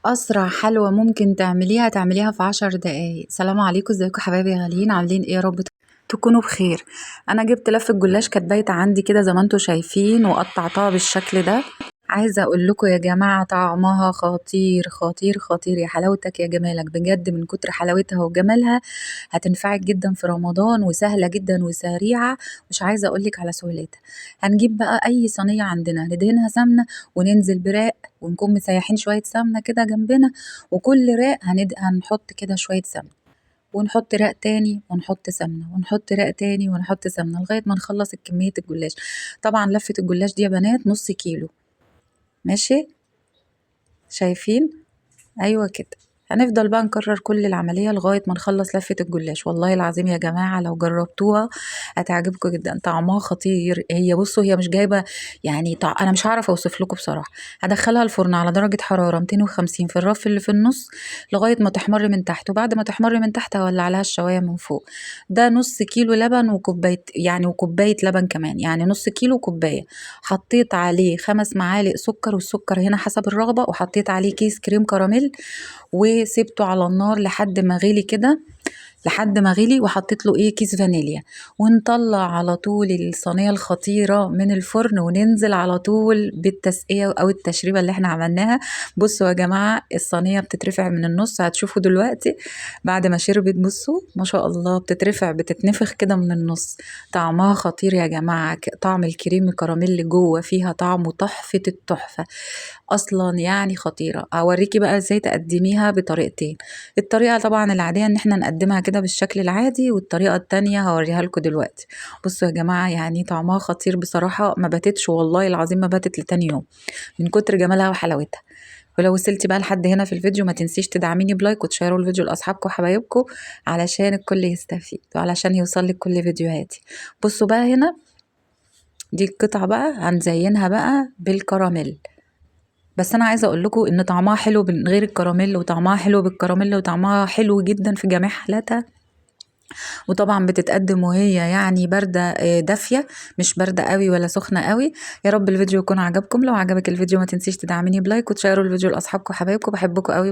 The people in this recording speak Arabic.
أسرع حلوى ممكن تعمليها في 10 دقايق. سلام عليكم، ازيكم حبايبي غاليين، عاملين ايه؟ يا رب تكونوا بخير. انا جبت لفة جلاش كانت بايته عندي كده زي ما انتوا شايفين، وقطعتها بالشكل ده. عايزه اقول لكم يا جماعه طعمها خطير خطير خطير، يا حلاوتك يا جمالك بجد، من كتر حلاوتها وجمالها هتنفعك جدا في رمضان، وسهله جدا وسريعه. مش عايزه اقولك على سهولتها. هنجيب بقى اي صينيه عندنا ندهنها سمنه، وننزل براق، ونكون مسيحين شويه سمنه كده جنبنا، وكل راق هنحط كده شويه سمنه، ونحط رق تاني ونحط سمنة، ونحط رق تاني ونحط سمنة، لغاية ما نخلص كمية الجلاش. طبعا لفة الجلاش دي يا بنات نص كيلو. ماشي، شايفين؟ ايوه كده. هنفضل بقى نكرر كل العملية لغاية ما نخلص لفة الجلاش. والله العظيم يا جماعة لو جربتوها هتعجبكم جدا، طعمها خطير. هي بصوا هي مش جايبة يعني انا مش هعرف اوصف لكم بصراحة. هدخلها الفرن على درجة حرارة 250 في الرف اللي في النص لغاية ما تحمر من تحت، وبعد ما تحمر من تحت هولع عليها الشواية من فوق. ده نص كيلو لبن وكوباية، يعني وكوباية لبن كمان، يعني نص كيلو كوباية. حطيت عليه 5 معالق سكر، والسكر هنا حسب الرغبة، وحطيت عليه كيس كريم كراميل، وسبته على النار لحد ما غلي كده، لحد ما غلي، وحطيت له كيس فانيليا. ونطلع على طول الصينيه الخطيره من الفرن، وننزل على طول بالتسقيه او التشريبه اللي احنا عملناها. بصوا يا جماعه الصينيه بتترفع من النص، هتشوفوا دلوقتي بعد ما شربت. بصوا ما شاء الله بتترفع بتتنفخ كده من النص. طعمها خطير يا جماعه، طعم الكريم الكراميل اللي جوه فيها طعمه تحفه التحفه اصلا، يعني خطيره. اوريكي بقى ازاي تقدميها بطريقتين. الطريقه طبعا العاديه ان احنا نقدمها كده بالشكل العادي، والطريقه التانية هوريها لكم دلوقتي. بصوا يا جماعه يعني طعمها خطير بصراحه، ما باتتش والله العظيم، ما باتت لتاني يوم من كتر جمالها وحلاوتها. ولو وصلتي بقى لحد هنا في الفيديو ما تنسيش تدعميني بلايك، وتشيروا الفيديو لاصحابكم وحبايبكم علشان الكل يستفيد، وعلشان يوصل لك كل فيديوهاتي. بصوا بقى هنا دي القطعه بقى هنزينها بقى بالكراميل. بس انا عايزه اقول لكم ان طعمها حلو من غير الكراميل، وطعمها حلو بالكراميل، وطعمها حلو جدا في جميع حالاتها. وطبعا بتتقدم وهي يعني بارده، دافيه، مش بارده قوي ولا سخنه قوي. يا رب الفيديو يكون عجبكم. لو عجبك الفيديو ما تنسيش تدعميني بلايك، وتشيروا الفيديو لاصحابكم وحبايبكم، بحبكم قوي.